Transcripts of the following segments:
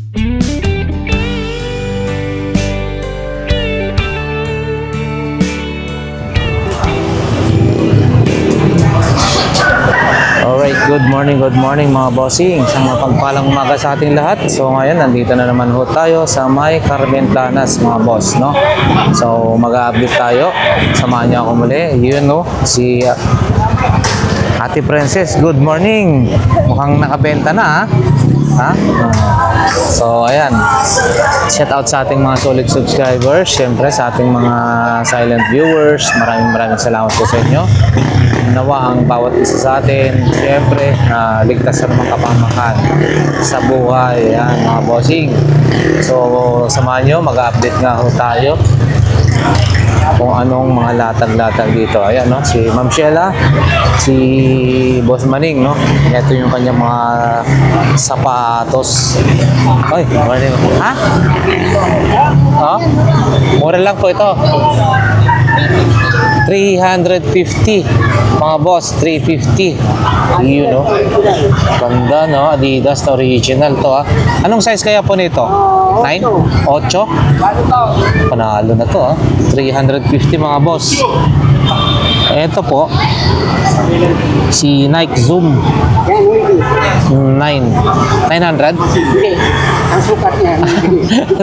Alright, good morning mga bossing. Sa mga pagpalang umaga sa ating lahat. So ngayon, nandito na naman ho tayo sa may Carmen Planas mga boss, no? So mag-update tayo. Samahan niyo ako muli. Yun, no? Si Ate Princess, good morning. Mukhang nakabenta na, ha? Ha? So ayan, shout out sa ating mga solid subscribers, syempre sa ating mga silent viewers, maraming salamat po sa inyo. Nawa ang bawat isa sa atin, syempre ligtas sa mga kapamakan sa buhay, yan mga bossing. So samahan nyo, mag-update nga ho tayo kung anong mga latag-latag dito. Ayan, no? Si Ma'am Sheila, si Boss Maning, no? Ito yung kanyang mga sapatos. Ay, morning. Ha? Oh? Mura lang po ito. 350 mga boss, 350. Yun, no? Ganda, no? Adidas na original to, ha? Anong size kaya po nito? 9? 8? Panalo na to, ha? 350 mga boss. Ito po, si Nike Zoom 9. 900? Ang sukat niya.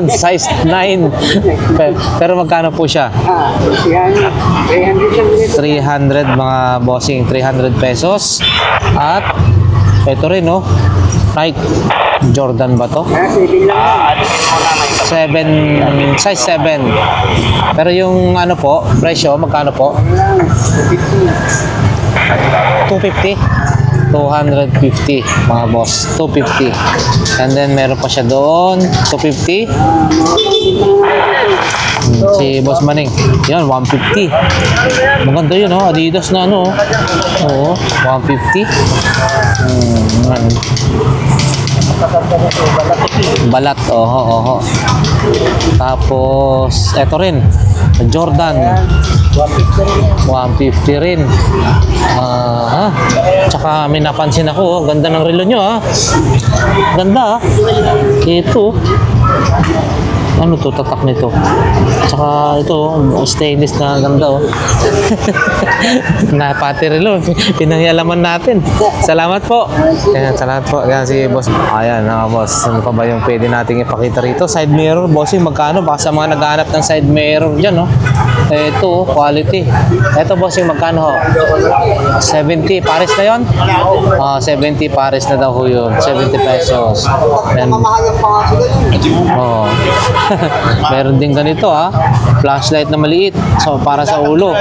Size 9. Pero magkano po siya? Yan. 300 mga bossing, 300 pesos. At ito rin, no? Nike Jordan ba to? 7, size 7. Pero yung ano po, presyo, magkano po? 250. 250 mga boss, 250. And then meron pa siya doon, 250. Si Boss Maning, yan, 150. Maganda yun, oh. Adidas na ano. Oo, 150. Balat, oho. Tapos eto rin, Jordan 150 rin. Tsaka may napansin ako, oh. Ganda ng relo nyo, ha. Ganda, ha. Ito, ano to, tatak nito. Tsaka ito, stainless na ganda, oh. Napati relo, pinangyalaman natin. Salamat po. Ayan, salamat po. Ayan si boss. Ayan, boss. Ano pa ba yung pwede nating ipakita rito? Side mirror, bossing, magkano? Baka sa mga naghahanap ng side mirror dyan, no? Ito, quality. Ito, bossing, magkano ho? 70. Pares na yun? 70 pares na daw ho yun. 70 pesos. Ayan. Oh. Meron din ganito, ha. Flashlight na maliit. So, para sa ulo.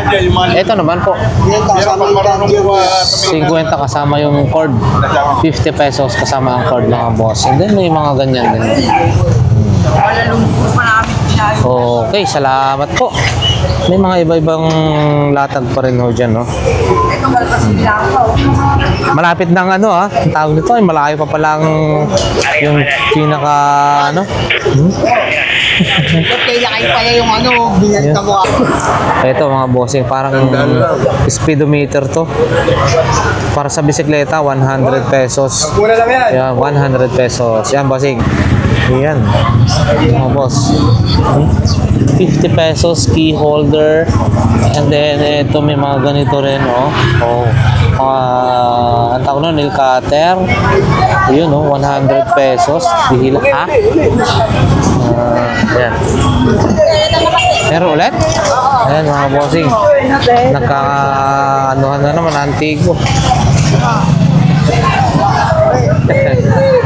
Ito naman po. 50 kasama yung cord. 50 pesos kasama ang cord, mga boss. And then may mga ganyan din. Okay, salamat po. May mga iba-ibang latag pa rin ho dyan, no? Malapit ng ano, ha? Ang tawag nito ay malayo pa palang yung pinaka, ano? Kailangan pa yung ano, binenta mo ako. Ito mga bossing, parang speedometer to. Para sa bisikleta, 100 pesos. Yan, 100 pesos. Yan, bossing. Yan. Mga boss. 50 pesos key holder. And then, ito may mga ganito rin, oh. Ang tawag na, nail cutter. Yun, oh, 100 pesos. Bihila, ha? Yan. Pero ulit? Ayan mga bossing. Nagka-anuhan na naman, antigo.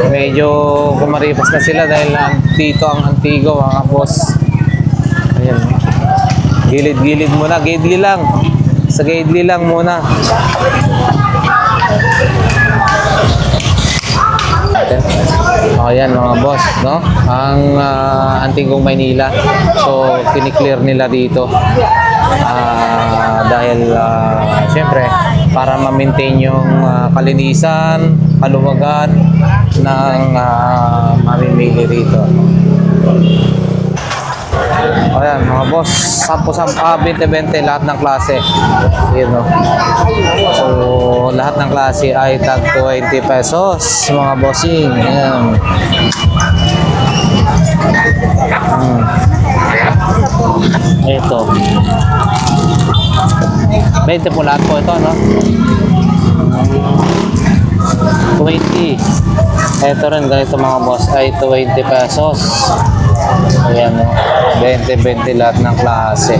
Medyo kumaripas na sila dahil dito ang antigo, mga boss. Ayan. Gilid-gilid muna. Gidli lang. Sa gidli lang muna. O yan mga boss, no? Ang Antigong Maynila. So, kiniklear nila dito. Dahil syempre para ma-maintain yung kalinisan, kaluwagan ng mamimili rito. Ayan mga boss, 10-20 lahat ng klase. Yun, no? So lahat ng klase ay tag 20 pesos mga bossing. Ayan. 20 po lahat po ito, no? 20. Ito rin, ganito mga boss, ay 20 pesos. Ayan, no? 20 lahat ng klase.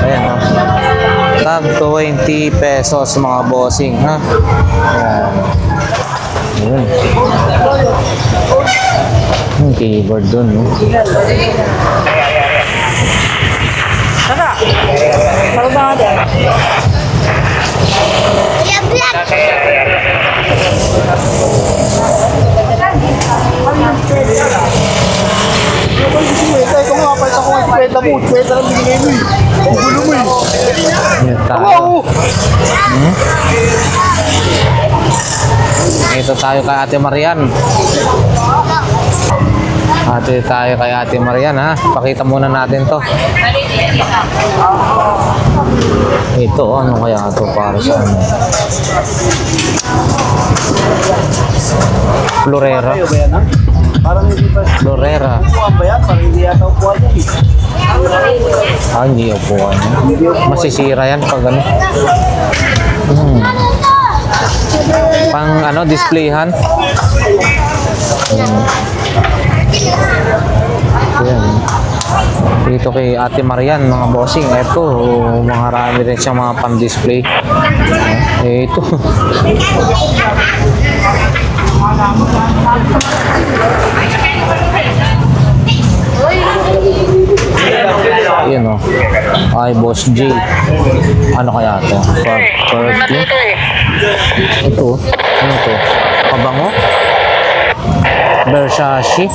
Ayan, no? Tag 20 pesos mga bossing, ha? Ayan. Ayan. Yung keyboard dun, no? Ito nga, palit ako ng kwenta mo. Kwenta lang binigay mo eh. Ang gulo mo eh. Ayan tayo. Wow! Ito tayo kay Ate Marian. Tayo kay Ate Marian, ha? Pakita muna natin to. Ito, ano kaya ito para sa ano? Florera. Ano ba yan, ha? Parang hindi ba Florera. upuan ba yan? Parang hindi yata upuan yan eh. Ah, hindi upuan. Masisira yan pag ano. Pang ano, displayhan. Ayan. Dito kay Ate Marian, mga bossing. Ito, mga rami rin siyang mga pan-display. Ito. Yan o. Ay, Boss J. Ano kaya ito? Perfume? Ito. Ano ito? Pabango? Versace?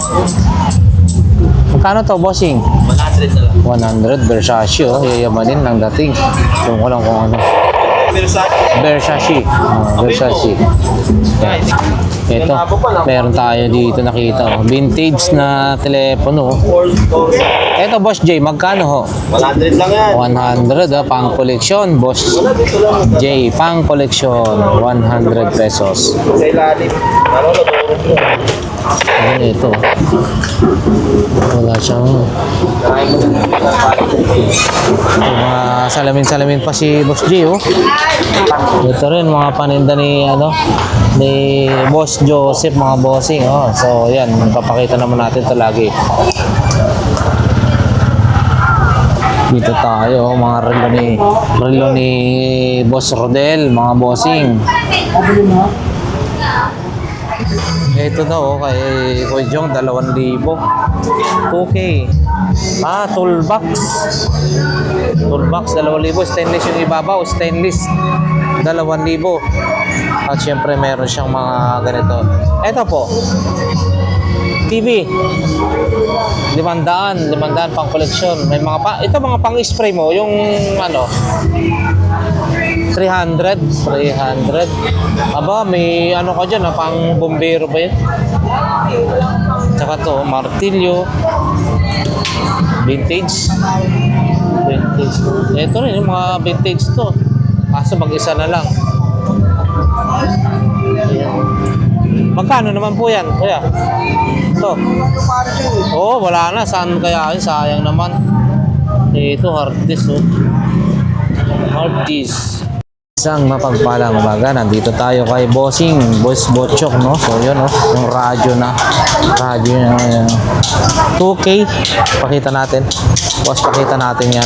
Magkano to, bossing? 100 na lang. 100. Versace, oh. Yayamanin ng dating. Kung ko lang kung ano. Versace. Versace. Ito, meron tayo dito nakita. Oh. Vintage na telepono. Ito, Boss J, magkano ho? 100 lang yan. 100, pang koleksyon, Boss J, pang koleksyon, 100 pesos. Sa ilalim. Ano, nagurot mo. Ano ito? Wala siyang... Mga salamin-salamin pa si Boss J, oh. Ito rin, mga paninda ni, ano, ni Boss Joseph, mga bossing, oh. So, yan, papakita naman natin ito lagi. Dito tayo, mga relo ni Boss Rodel, mga bossing. Ito daw, kay Kuya Jong, 2,000. 2K. Toolbox. Toolbox, 2,000. Stainless yung ibabaw, stainless. 2,000. At syempre, meron siyang mga ganito. Ito po. TV. 500 pang koleksyon. May mga ito mga pang-spray mo, yung ano 300. Aba, may ano ka dyan, pang bombero ba yun? Tsaka to, martilyo. Vintage. Ito rin, yung mga vintage to. Kaso mag-isa na lang. Ayan. Magkano naman po yan, kuya? Ito. Oo, wala na. Saan kaya yun? Sayang naman. Ito, hard disk, oh. Hard disk. Isang mapagpalang umaga, nandito tayo kay Bossing, Boss Botchok, no? So yun, no? Yung radyo na 2K, pakita natin. Boss, pakita natin yan.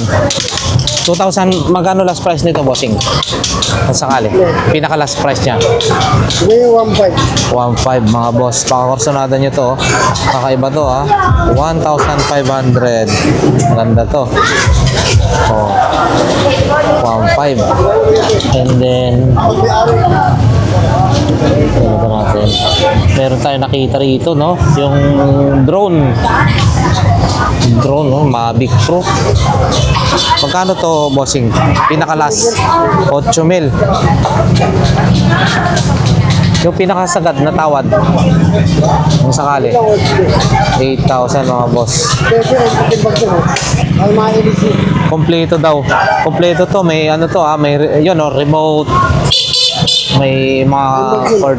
2,000, magkano last price nito, Bossing? Kung sakali, pinaka last price niya. Sige, 1.5. 1.5, mga boss. Pakakorsonada nyo to, kakaiba to, ha? 1,500. Maganda to. Oh, 1.5. And then, ano ba natin? Meron tayo nakita rito, no? Yung drone. Drone, no? Mavic Pro. Magkano to, bossing? Pinakalas. 8,000. Yung pinakasagad na tawad. Kung sakali. 8,000, mga boss. Kompleto daw. Kompleto to. May ano to, may yun, no? Remote. May mga cord.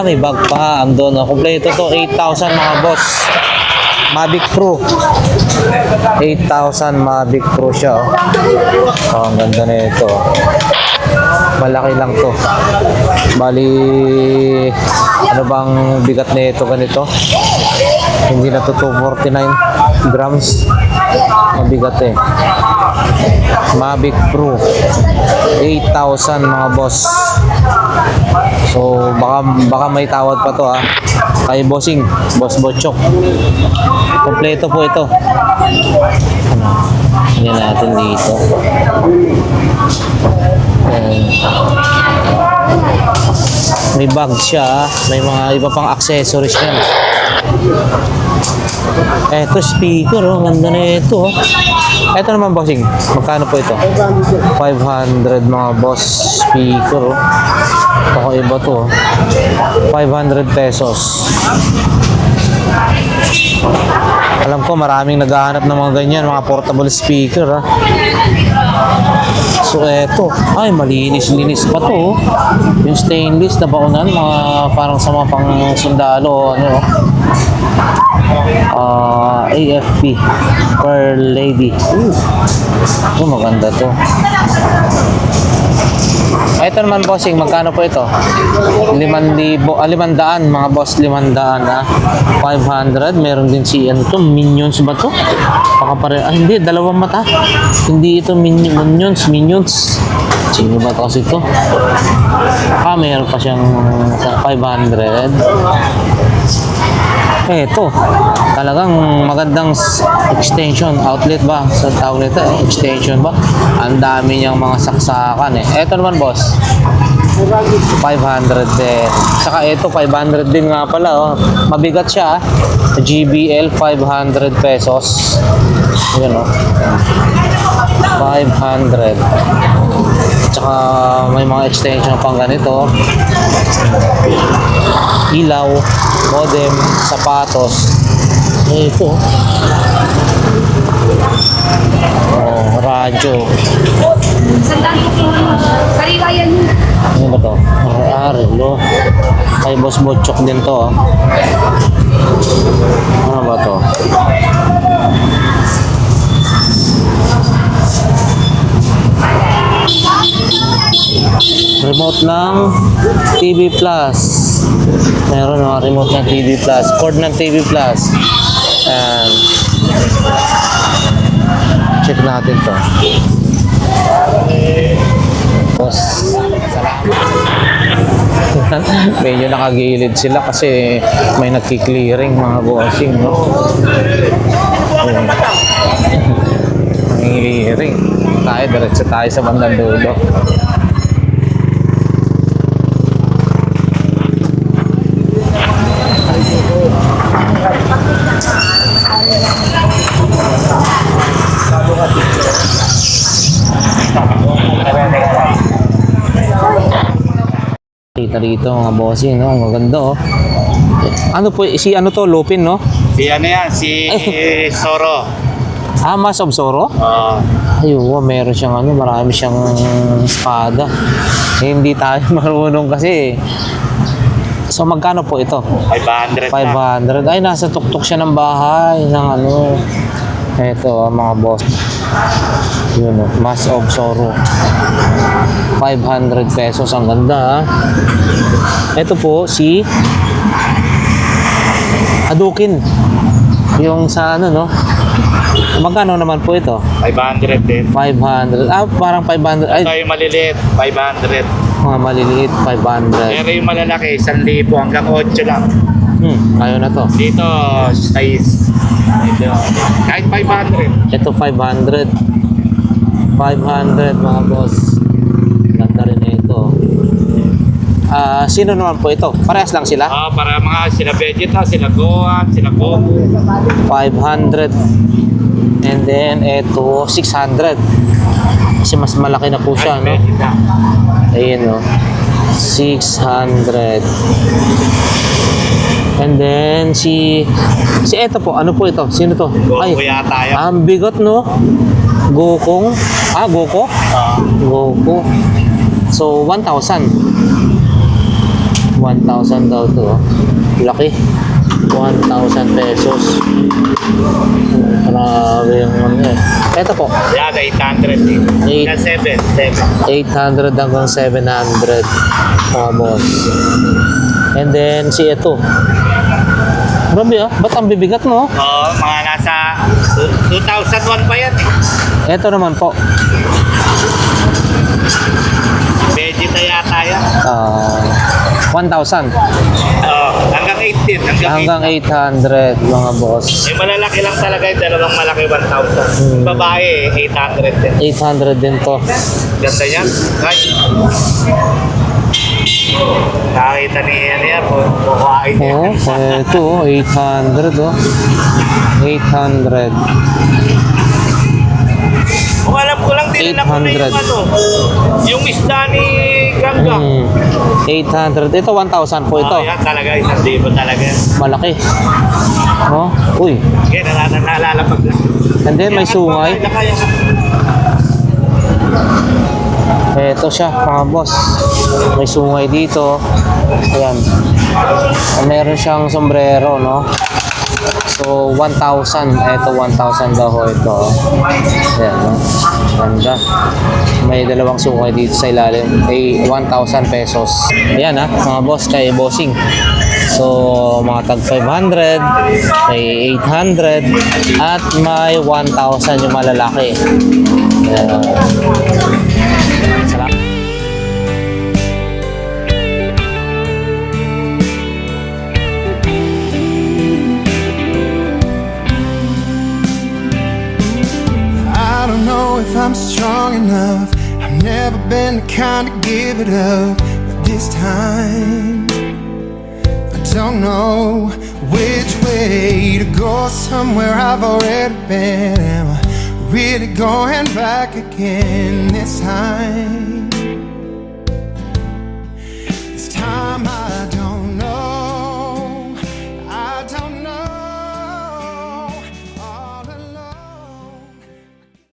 May bag pa. Ando, no? Kompleto to. 8,000, mga boss. Mavic Pro. 8,000 Mavic Pro siya. Oh, ang ganda na ito. Malaki lang to. Bali, ano bang bigat na ito ganito? Hindi na to 249 grams. Mabigat eh. Mavic Pro. 8,000 mga boss. So, baka may tawad pa to ha. Kay Bossing, Boss Botchok. Kompleto po ito. Yan natin dito. May bag siya, may mga iba pang accessories yan. Eto speaker, oh, ganda na ito. Oh. Eto naman bossing, magkano po ito? 500 mga boss speaker. Oh. Baka iba to. Oh. 500 pesos. Alam ko maraming naghahanap ng mga ganyan, mga portable speaker. Ha? So eto, ay malinis-linis pa to. Oh. Yung stainless na baunan, mga parang sa mga pang sundalo, ano. AFP per lady. Ito maganda to. Ito naman bossing, magkano po ito? 500 mga boss, 500 ha. 500, meron din si ano to, Minions ba to? Baka pare, hindi, dalawang mata. Hindi ito Minions. Sino ba kasi ito? Meron pa siyang 500. Ito, talagang magandang extension outlet ba? Sa tawag nito, extension ba? Ang dami niyang mga saksakan eh. Ito naman boss, 500 din. Saka ito, 500 din nga pala. Oh. Mabigat siya. GBL, 500 pesos. Yan o. 500. Tsaka may mga extension pang ganito. Ilaw, modem, sapatos. Ito. Oh, radyo. Ano ba to? Relo. Kay Boss Botchok din to. Oh. Ano ba to? Remote ng TV Plus. Meron mga remote ng TV Plus. Cord ng TV Plus. And check natin to. Boss, salamat. Medyo nakagilid sila kasi may nagki-clearing mga bossing, no? Clearing. Tayo, diretso tayo sa bandang dulo. Kita rito mga bossing, no? Ang maganda, oh. Ano po, si ano to, Lupin, no? Si ano yan, si Soro. Mas of Zoro? Ayun, meron siyang ano, marami siyang espada. Hindi tayo marunong kasi. So magkano po ito? 500 500. Ay, nasa tuktok siya ng bahay ng ano. Ito, mga boss. Yun, Mask of Sorrow. 500 pesos. Ang ganda, ha? Ito po, si Hadouken. Yung sa ano, no? Magkano naman po ito? 500 din. 500. Parang 500. Ay, Ito yung maliliit, 500. mga maliliit, 500. Pero yung malalaki, 1,000 hanggang 8 lang. Ayaw na to. Dito, size. Dito, kahit 500. Ito 500. 500 mga boss. Ganda rin na ito. Sino naman po ito? Parehas lang sila? Para mga sila Vegeta, sila Gohan, sila Goku. 500. And then, ito 600. Kasi mas malaki na po siya, no? Vegeta. Ayun, no? 600. And then, si ito po, ano po ito? Sino to? Goku yata yun. Ang bigot, no? Gokong. Goko? Goku. So, 1,000. 1,000 daw to. Oh. Laki. 1,000 pesos. Grabe yung ano eh. Ito po, Yan, 800 din. Eight. Yan, 7. 800 hanggang 700 mga boss. And then si ito. Grabe ah, ba't ang bibigat mo? Oo, mga nasa 2001 pa yan eh. Ito naman po. Vegeta yata yan. 1,000 Oo, hanggang 18. hanggang 800 mga boss. May malalaki lang talaga yung dalawang malaki 1,000. Babae, 800 din. 800 din to. Ganda yan. Right? Nakakita ni ano yan, kukuhain niya. Oh, ito 800 oh. 800. Kung alam ko lang, din na ko na yung 800. ano, yung isda ni Gangga. 800. Ito 1,000 po ito. Oh, yan talaga, 1,000 talaga. Malaki. Oh, uy. Kaya nalalapag lang. And then may sungay. Kaya. Ito siya, mga boss. May sungay dito. Ayan. Meron siyang sombrero, no? So, 1,000. Ito, 1,000 daw ho ito. Ayan, no? Ganda. May dalawang sungay dito sa ilalim. Ay, 1,000 pesos. Ayan, ha? Mga boss, kay bossing. So, mga tag 500, may 800, at may 1,000 yung malalaki. Ayan. Salamat. I don't know if I'm strong enough. I've never been the kind to give it up. But this time, I don't know which way to go. Somewhere I've already been. Am I really going back again this time?